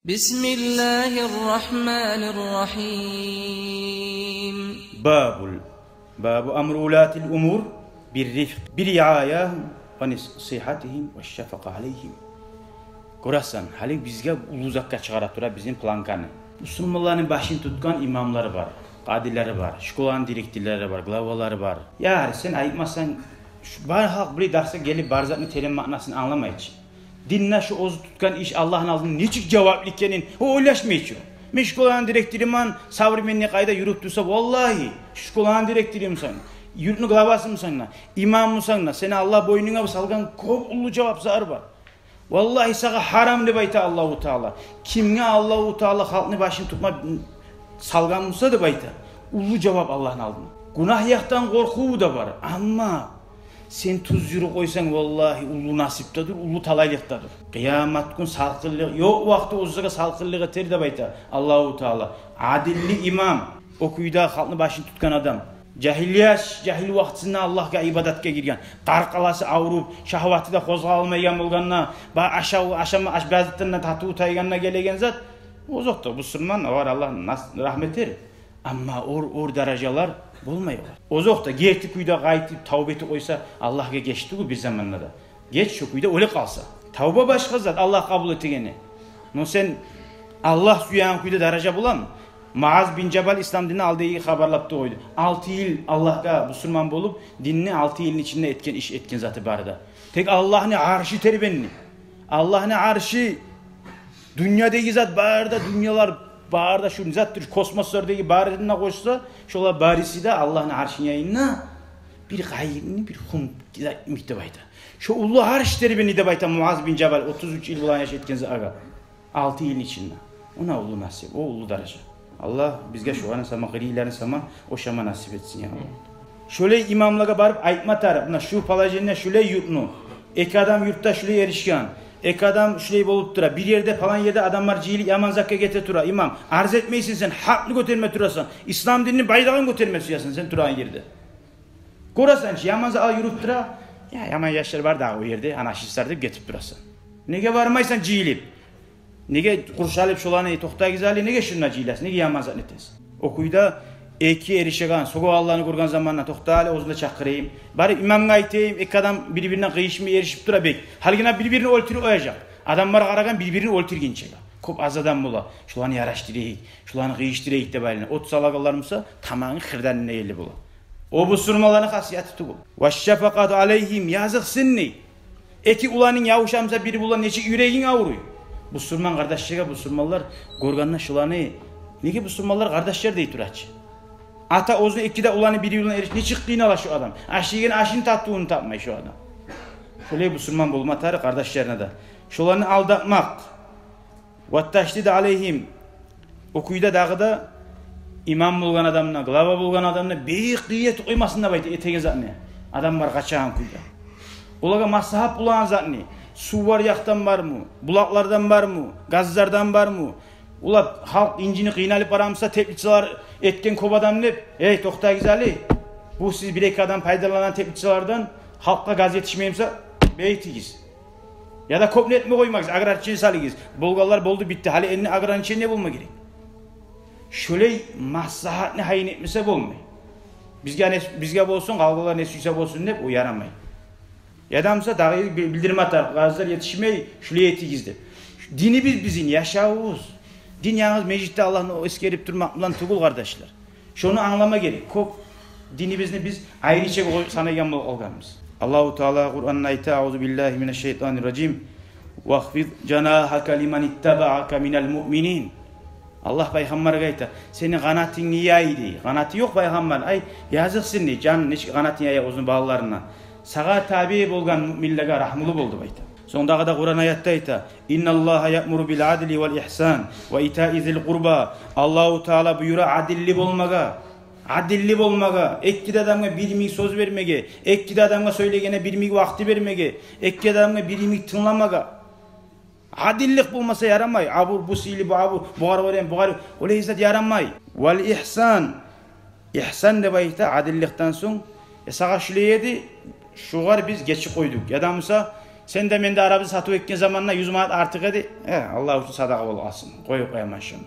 Bismillahirrahmanirrahim. Babu amru ulatil umur birrifq biriyayahum ve nasihatihim ve şefaka aleyhim. Korasan hali bizge uluzakka çıkaratura bizim plankanı. Müslümanların başını tutkan imamları var, kadileri var, şkolanın direktörleri var, glavaları var. Ya sen ayıpmasan var halk bir derse gelip barzatını terim manasını anlamayacak. Dinle şu ozu tutkan iş Allah'ın aldığını niçik cevaplıkenin o ulaşmayacak. Şkolanın direktörüman sabrı menni kayda yürüttüyse vallahi şkolanın direktörüm sana. Yurtunu glavası mı sana? İmam mı sana? Seni Allah boynuna salgan kop ulu cevap zar var. Vallahi sana haram de bayta Allahu Teala. Kimge Allahu Teala halkını başını tutma salgan mısa da bayta. Ulu cevap Allah'ın aldığını. Günah yaktan korku da var ama sen tuz yürü koysan vallahi ulu nasiptadır, ulu talaylıktadır. Kıyamet gün salkıllığı, yok vakti ozuga salkıllığı ter de bayta Allahu Teala. Adilli imam, okuyda halkını başını tutkan adam. Cahil vaktisinde Allah'a ibadatga girgen. Qarqalası avrup, şahvatı da qozg'almaygan bo'lganna, aşama bazıtlarına tatu tayganna gelegen zat. O zotda bu sırman var Allah rahmetir. Ama or darajalar bulmayıyorlar. O zotda gerti kuyda qaytip tavbeti koysa Allah'a geçti bu bir zamanla da. Geç şu kuyda öyle kalsa. Tavba başka zat Allah kabul etigeni. No sen Allah suyan kuyda daraja bulam. Muaz bin Cebel İslam dinini aldığı haberlaptı oydu. 6 yıl Allah'a Müslüman bulup dinini 6 yılın içinde etken zatı barda. Tek Allah'ın arşı terbenni. Allah'ın arşı dünyadaki zat barda dünyalar barda şu zattır kosmoslardaki barına koşsa şola barisi de Allah'ın arşın yayınına bir gayrını bir hum miktebayda. Şu ulu arş terbenni de bayta Muaz bin Cebel 33 yıl bulan yaş etken zatı 6 yılın içinde. Ona ulu nasip, o ulu daraja. Allah bizge şu an sama gırilerini sama o şama nasip etsin ya. Şöyle imamlığa barıp aytmatar. Buna şu palajenne şöyle yurtnu. Ek adam yurtta şöyle erişken. Ek adam şöyle bolup tura. Bir yerde falan yerde adamlar cihili yaman zakka getir tura. İmam arz etmeysin sen. Haklı götürme turasan. İslam dinini bayrağın götürme suyasın sen turan yerde. Korasan yaman zakka yürüp tura. Ya yaman yaşlar var da o yerde. Anaşistler de getirip turasın. Nege varmaysan cihilip. Nege kurşalıp şolanı toxta gizali nege şunna cilas nege yamazat netes. Okuyda eki erişegan sogo Allah'ını kurgan zamanla toxta ozunda çakırayım. Bari imamga aytayım ek adam birbirine kıyışmı erişip dura bek. Halgina birbirini oltiri oyacak. Adamlar qaragan birbirini oltirginçega. Kop az adam bola. Şulanı yaraştırayık, şulanı kıyıştırayık de bayılına. Ot salagalarımsa tamamı xırdanına eli bola. O bu surmaların hasiyatı tu bu. Veşşefaqatu aleyhim yazık sinni. Eki ulanın yavuşamsa biri bulan neçik yüreğin avruyor. Bu Müslüman kardeşlere bu Müslümanlar gorganna şulanı nege bu Müslümanlar kardeşler dey turaç. Ata ozu ikide ulanı biri yoluna eriş ne çıktığın ala şu adam. Aşigen aşın tattığını tapmay şu adam. Şöyle Müslüman bulma tarih kardeşlerine de. Şulanı aldatmak. Vattaştid aleyhim. Okuyda dağıda imam bulgan adamına, glava bulgan adamına beyik kıyet koymasında baytı etegen zatne. Adam var kaçağın kuyda. Olaga masahap bulan zatne. Su var yaktan var mı? Bulaklardan var mı? Gazlardan var mı? Ula halk incini kıynalıp aramsa teplitçiler etken kobadan ne? Ey toxta güzeli. Bu siz bir iki adam paydalanan teplitçilerden halkka gaz yetişmeyimse beytigiz. Ya da kopnet mi koymak? Agrarçıyı salıgiz. Bulgarlar boldu bitti. Hali elini agrarın içine ne bulma gerek? Şöyle maslahat ne hayin etmese bulmayın. Bizge bolsun, kavgalar ne suysa bolsun ne? O yaramayın. Yadamsa dağı bildirim atar, gazlar yetişmeyi şuraya etigizdi. Dini bizim yaşağız. Din yalnız meclitte Allah'ını eskerip durmakla tugul kardeşler. Şunu anlama gerek. Kop dinimizni biz ayrıca sanayan olganımız. Allahu Teala Kur'an'ın ayeti Euzu billahi mineşşeytanirracim. Vahfid cenahaka limen ittaba'aka minel mu'minin. Allah peygamberge ayta. Senin kanatin niyaydi. Kanatı yok peygamber. Ay yazıksın ne? Can ne kanatin niyaya uzun bağlarına. Sağa tabi bolgan müminlere rahmulu boldu bayta. Sondağı da Kur'an ayette ayta. İnnallaha ya'muru bil adli vel ihsan ve ita'izil qurba. Allahu Teala buyura adilli bolmaga. Ekkide adamga birmik söz vermege. Ekkide adamga söylegene birmik vakti vermege. Ekkide adamga birmik tınlamaga. Adillik bulmasa yaramay. Abur bu sili bu abur. Buğar veren buğar. Öyle hizmet yaramay. Vel ihsan. İhsan de bayta adillikten son. Sağa şüleyedi. Şugar biz geçi koyduk. Yadamsa Sen de mende arabı satıp etken zamanla 100 manat artık edi. Allah için sadaka bol alsın. Koyaman şunu.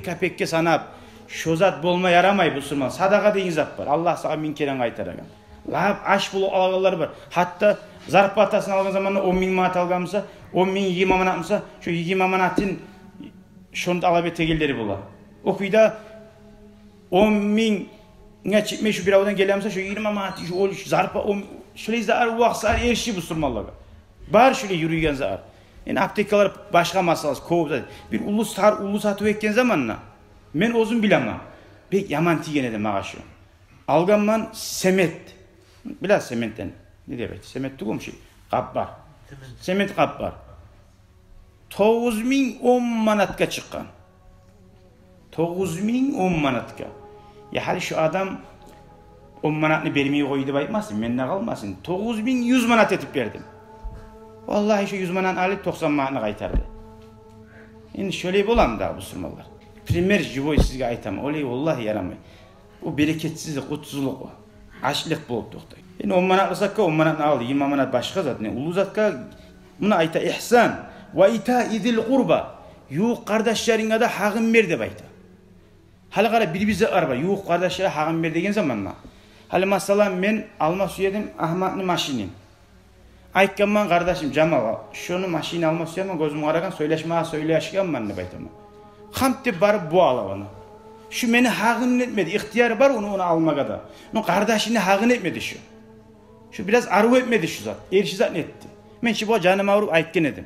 Kapek sanap. Şu zat bolma yaramay bu sırman. Sadaka deyin zat var. Allah sana min keren kaytaragan. Lab aş bulu algılar var. Hatta zarpatasını algan zamanla 10.000 manat alganmısa, 10.000 20 manatmısa, şu 20 manatın şunu da alabe tegelleri bula. Okuyda 10.000 ne çıkmış şu bir avdan gelemse şu 20 manat şu ol zarpa şöyle zar vaqsar erşi bu sırmallaga. Bar şöyle yürüyen zar. Yani aptekalar başka masalası kovda. Bir ulus satı etken zamanla men ozun bilemem. Pek yaman tigene de maaşı. Alganman semet. Biraz sementten. Ne demek? Semet tuğum şey. Kap var. Sement kap var. 9.010 manatka çıkan. 9.010 manatka. Ya hali şu adam 10 manatını vermeyi koydu baytmasın. Menden kalmasın. 9.100 manat etip verdim. Vallahi şu 100 manat alıp 90 manatını kaytardı. Şimdi şöyle bolam da bu sırmalar. Primer jivoy sizge aytam. Olay vallahi yaramay. O bereketsizlik, kutsuzluk o. Açlık bulup toktay. Yani 10 manat alsak 10 manatını aldı. 20 manat başka zat ne? Ulu zatka buna ayta ihsan ve ita idil kurba. Yuh kardeşlerine de hakkın ver de bayta. Hali kara bir bize araba. Yuh kardeşlere hakkın ver degen zamanla. Hali mesela men alma suyedim Ahmet'nin maşinin. Aytkanman kardeşim Cemal şunu maşini alma suyedim gözüm karagan söyleşken ben ne baytama. Hamte barıp bu alavana. Şu meni hakkın etmedi. İhtiyarı var onu almaga da. No kardeşini hakkın etmedi şu. Şu biraz arzu etmedi şu zat. Erişi zat etti. Men şu bu canım avrup aytken edim.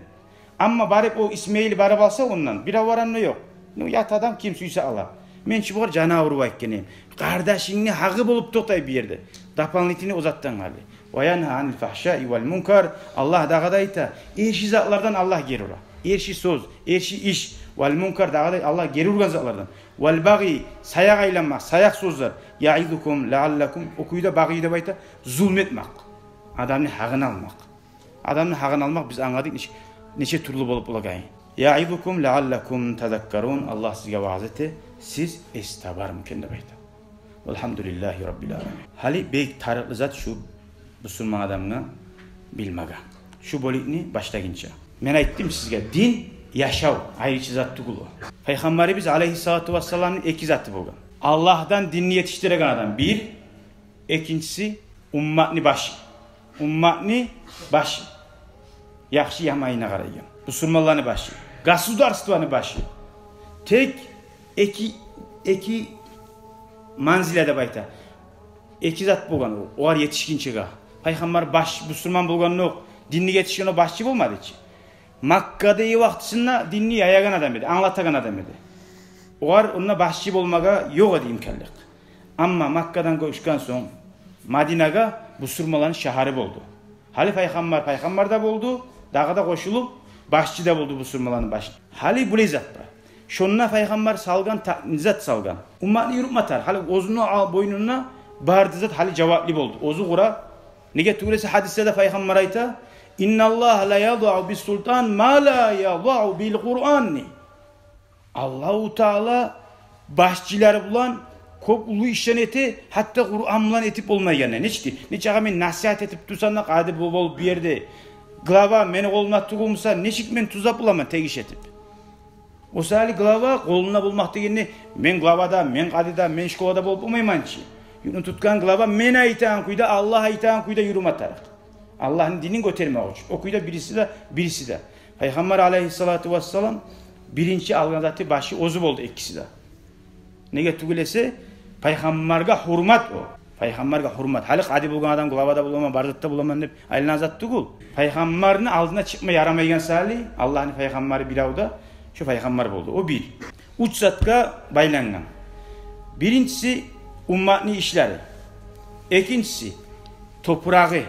Ama barıp o İsmail'i barıp alsa ondan. Bir avaran yok. No yat adam kim suysa ala. Men şu bu canım avrup aytken edim. Kardeşini hakkı bulup totay bir yerde. Dapanlitini uzattan hali. Ve yanha anil fahşai vel munkar. Allah dağadayta. Erişi zatlardan Allah geri ora. Erişi söz, erişi iş. Vel munkar dağaday Allah geri urgan zatlardan. Vel bagi sayak aylanmak, sayak sözler. Ya'idukum leallakum. Okuyda bagıyda bayta zulmetmek. Adamın hakkını almak. Adamın hakkını almak biz anladık neçe türlü bolup bulagayın. Ya'idukum leallakum tezekkarun. Allah sizge vaaz etti. Siz estabar mükende bayta. Elhamdülillahi Rabbil alemin. Hali beyk tarıklı zat şu Müslüman adamını bilmega. Şu bolikni başlayınca. Men ayttim sizge din yaşav ayrıcı zat tugulu. Peygamberimiz aleyhissalatu vesselam'ın iki zatı bulgan. Allah'tan dinini yetiştiren adam bir, ikincisi ummatni başı. Ummatni başı. Yaxşı yamayına qarayın. Müslümanların başı. Gasudarstvanın başı. Tek iki manzilede bayta. İki zat bulgan o. Olar yetişkinçiga. Peygamber baş Müslüman bulgan yok. Dinini yetişkin o başçı bulmadı hiç. Makka'da iyi vaktisinde dinini yayagan adam edi, anlatagan adam edi. Olar onunla başçı olmaga yok edi imkanlık. Ama Makka'dan koşkan son Madinaga Müslümanların şahari oldu. Hali peygamber da oldu, dağda koşulup başçı da oldu Müslümanların başı. Hali bu lezat var. Şonuna peygamber salgan, nizat salgan. Ummatni yürütmatar. Hali ozunu boynuna bağırdı zat hali cevaplı oldu. Ozu kura. Nege tuğresi hadiste peygamber ayta. İnna Allah la yad'u bis sultan ma la yad'u bil Kur'an. Allahu Teala başçıları bulan kop ulu işleneti hatta Kur'an'la etip olmayan neçti. Neçe men nasihat etip tusanla qadi bol bir yerde glava meni koluna tuğumsa neçik men tuzap bulamam tegiş etip. O sali glava koluna bulmak degeni men glavada, men qadida, men şkolada bolup olmaymançı. Yunu tutkan glava men aytan kuyda Allah aytan kuyda yürümatar. Allah'ın dinini götürmeye uç. Okuyda birisi de. Peygamber aleyhissalatu vesselam birinci algıdatı başı ozu oldu ikisi de. Ne getugülese Peygamberge hurmat o. Peygamberge hurmat. Halik adi bulgan adam glavada bulamam, bardatta bulamam dep aylan azat tugul. Peygamberin aldına çıkma yaramayan sali Allah'ın peygamberi bilavda şu peygamber oldu. O bir. Uç zatka baylangan. Birincisi ummatni işleri. İkincisi toprağı.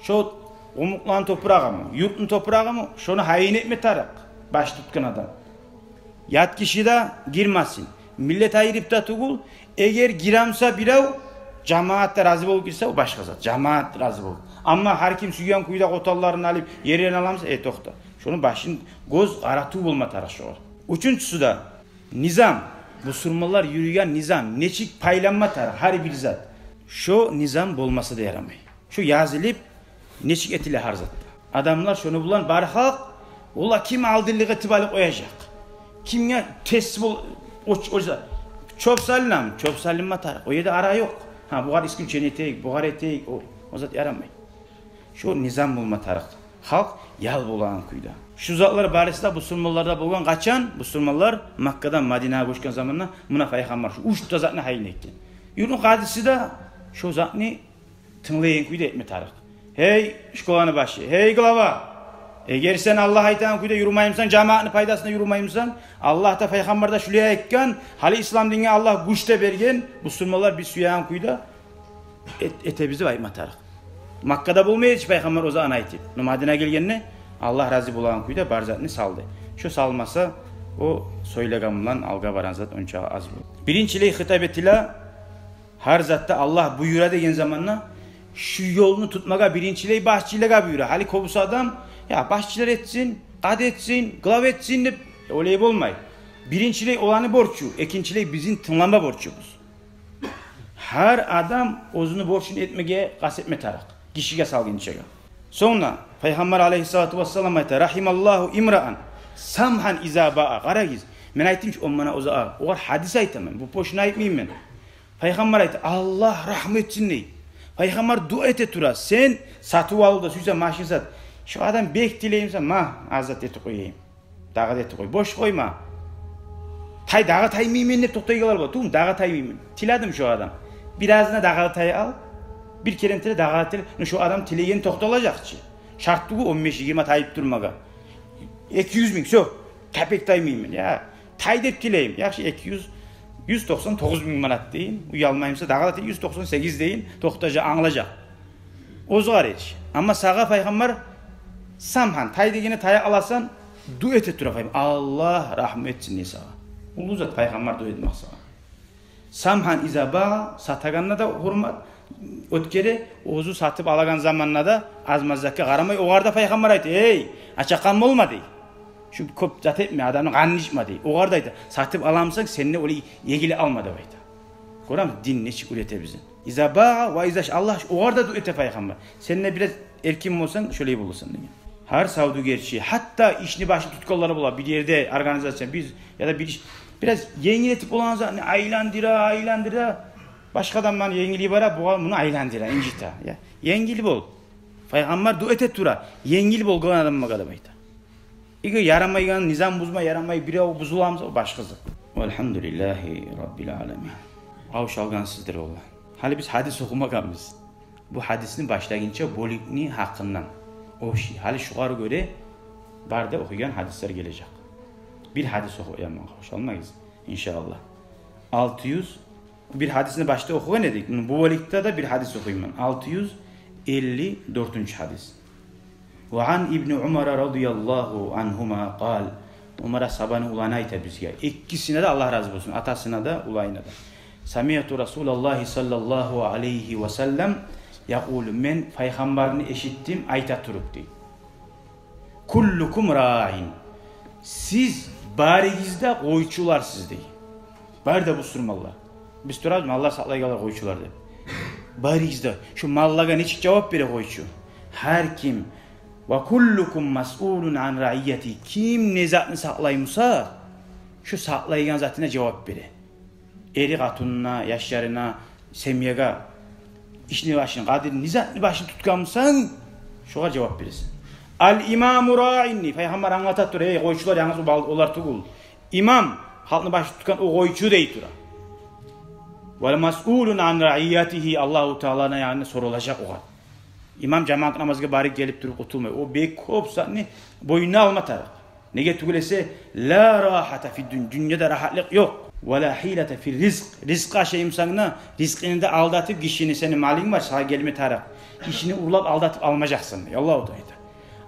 Şu umuklan toprağı mı? Yurtun toprağı mı? Şunu hain etme tarak. Baş tutkan adam. Yat kişi de girmesin. Millet ayırıp da tugul. Eğer giramsa birav cemaat da razı bolup girse o başka zat. Cemaat razı bolup. Ama her kim süyen kuyuda kotallarını alıp yerine alamsa toxta. Şunun başın göz aratu bulma tarak şu var. Üçüncüsü de nizam. Müslümanlar yürüyen nizam. Neçik paylanma tarak. Her bir zat. Şu nizam bolması da yaramay. Şu yazılıp neçik etile har zatta. Adamlar şunu bulan bari halk ola kim aldırlığı tıbalı koyacak. Kimya teslim ol oca çöp sallam çöp salınma tarih. O yerde ara yok. Ha bu kadar iskim çeneteyik, bu kadar eteyik o zat yaramay. Şu nizam bulma tarih. Halk yal bulan kuyda. Şu zatlar barısında bu Müslümanlarda bulgan kaçan Müslümanlar Makka'dan Madine'ye koşkan zamanla buna peygamber şu uç da zatını hayin etti. Yurun kadisi de şu zatını tınlayın kuyda etme tarih. Hey şkolanı başı, hey glava. Eğer sen Allah aytan kuyda yürümayımsan, cemaatinin paydasına yürümayımsan, Allah da peygamber de şuraya ekkan, hali İslam dinine Allah güçte bergen, Müslümanlar bir suyan kuyda ete bizi vayma tarih. Makka'da bulmayız hiç peygamber o zaman aytip. Madine'ye gelgenine Allah razı bulan kuyda barzatını saldı. Şu salmasa o söylegamlan alga varan zat önce az bu. Birincileyi hitap ettiler. Her zatta Allah buyura degen zamanla şu yolunu tutmaga birincileyi başçılığa buyura. Hali kovusu adam ya başçılar etsin, kad etsin, glav etsin de öyle olmay. Birincileyi olanı borçu, ikincileyi bizim tınlama borçumuz. Her adam özünü borçunu etmeye kastetme tarak. Kişiye salgın içe. Sonra Peygamber aleyhissalatu vesselam ayta rahimallahu imra'an samhan iza ba'a garagiz. Men aytım ki o bana o zaman o hadis aytamam. Bu boşuna aytmayayım ben. Peygamber ayta Allah rahmetsin ney. Peygamber dua ete tura. Sen satı al da süze maşin sat. Şu adam bek dileyimse ma azat eti koyayım. Dağa eti koy. Boş koyma. Tay dağa taymayayım ne toktay galar bu. Tum dağa taymayayım. Tiladım şu adam. Birazına dağa tay al. Bir kere tile dağa tile. Şu adam tileyen tokta olacakçı. Şartlı 15-20 tayıp durmaga. 200 bin so. Kapek taymayayım ya. Tay dep tileyim. Yaxşı 199 bin manat deyin. Uyalmayımsa dağa tile 198 deyin. Toktaca anılacak. Ozgar hiç. Ama sağa peygamber samhan tay degene taya alasan dua et turafayım. Allah rahmetsin nisa. Ulu zat peygamber dua etmek sağa. Samhan izaba sataganna da hurmat. Ötkere ozu satıp alagan zamanla da azmazdaki qaramay oğarda peygamber aytı. Hey, açakan olmadı. Şu köp zat etme adamın kanını içmedi. Oğardaydı. Satıp alamsan seninle öyle yegili almadı bayta. Koram din ne çık ürete bizim. İzaba ve izaş Allah oğarda dua ete peygamber. Seninle biraz erkin olsan şöyle bulursun diye. Her savdu gerçi hatta işini başı tutkalları bula bir yerde organizasyon biz ya da bir iş biraz yengiletip olan zaman aylandıra başkadan bana yengili bara bunu aylandıra incita ya yengili bol peygamber dua ete tura yengili bol golan adam magada bayta İki yaramaygan nizam buzma yaramay biri o buzulamsa o başkası elhamdülillahi rabbil alamin avuş algan sizdir oğlan hali biz hadis okumagamız bu hadisini başlayınca bolikni hakkından o şey hali şuara göre barda okuyan hadisler gelecek. Bir hadis okuyamam hoş olmayız inşallah. 600 bir hadisini başta okuyan dedik. Bu valikte de bir hadis okuyayım. 654. hadis. Ve an İbn Umar radıyallahu anhuma قال Umar'a sabanı ulanayta bizge. İkisine de Allah razı olsun. Atasına da ulayına da. Samiyatu Resulullah sallallahu aleyhi ve sellem yaqul men peygamberini eşittim ayta turup deydi. Kullukum ra'in. Siz barigizde koyçularsınız deydi. Bari de bu sürmallar. Biz turaz mı Allah saklaygalar koyçular deydi. Barigizde şu mallaga neçik cevap bere koyçu. Her kim ve kullukum mas'ulun an ra'iyyati kim ne zatını saklayımsa şu saklaygan zatına cevap bere. Eri katununa, yaşlarına, semyega İşini başını, kadir nizatını başını tutkamsan şoğa cevap verirsin. Al-imamu ra'inni. Peygamber anlatattır. Ey koyçular yalnız olar tukul. İmam halkını başını tutkan o koyçu deytir. Vel mas'ulun an ra'iyyatihi. Allahu Teala'na yani sorulacak o. İmam cemaat namazına barik gelip durup oturmuyor. O bek kopsa ne boynuna alma taraf. Ne getirülese la rahata fi dünyada rahatlık yok. Ve la hilete fi rizq. Rizqa şeyim sana rizkini de aldatıp kişini senin malin var sağa gelme taraf. Kişini urlap aldatıp almayacaksın. Allahu Teala.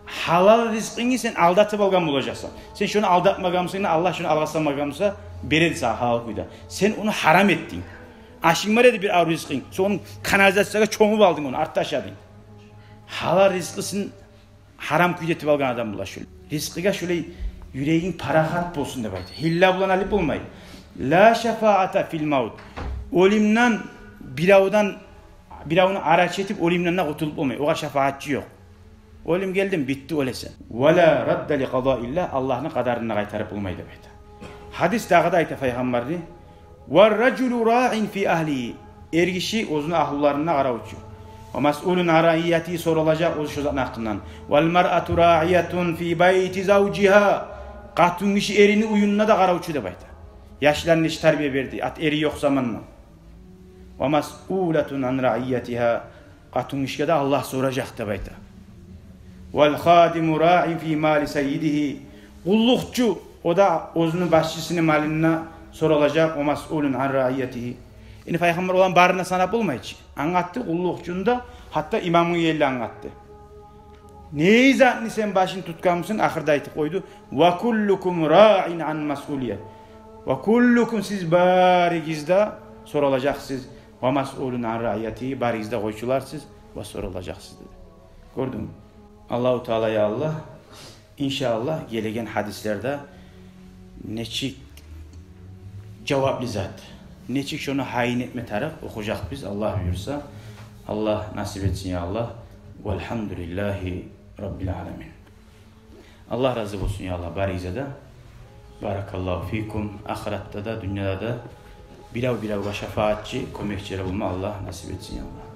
Halal rizkini sen aldatıp algan olacaksın. Sen şunu aldatmagamsın Allah şunu algasamagamsa bered sağ halal kuyda. Sen onu haram ettin. Aşın var dedi bir av rizkin. Son kanalizasyona çoğumu aldın onu artta aşağıdın. Halal rizkısın haram küydetip algan adam bulaşıyor. Rizkiga şöyle yüreğin parahat olsun da baydı. Hilla bulan alip olmayı. La şefaata fil maut. Olimden biravunu araç etip olimden kurtulup olmayı. Oğa şefaatçi yok. Olim geldim bitti olesen. Ve la radde li qadaillah Allah'ın kadarına kaytarıp bulmaydı bayta. Hadis dağıda ayta Peygamberdi. Ve raculu ra'in fi ahlihi. Ergişi ozunu ahullarına qaravçu. Ve mas'ulun araiyati sorulacak o sözün hakkından. Vel mar'atu ra'iyatun fi bayti zawciha. Qatun kişi erini uyununa da qaravçu da bayta. Yaşlarını hiç terbiye verdi. At eri yok zamanla. Ve mas'ulatun an ra'iyatiha. Qatun kişiye de Allah soracak da bayta. Vel khadimu ra'in fi mali seyyidihi. Kullukçu o da ozunu başçısının malına sorulacak. O mas'ulun an ra'iyatihi. Yani Peygamber olan barına sana bulmayıcı. Anlattı kullukçunda hatta imamın yerli anlattı. Neyi zatını sen başını tutkan mısın? Ahırda aytıp koydu. Ve kullukum ra'in an mas'uliyet. Ve kullukum siz barigizde sorulacaksınız. Ve mas'ulun an ra'iyatihi. Barigizde koyçularsınız ve sorulacaksınız dedi. Gördün mü? Allahu Teala ya Allah inşallah gelegen hadislerde neçik cevaplı zat. Neçik şunu hain etme taraf okuyacak biz Allah buyursa. Allah nasip etsin ya Allah. Velhamdülillahi Rabbil alemin. Allah razı olsun ya Allah barizede. Barakallahu fikum. Ahirette da dünyada da bilav şefaatçi, kömekçileri bulma Allah nasip etsin ya Allah.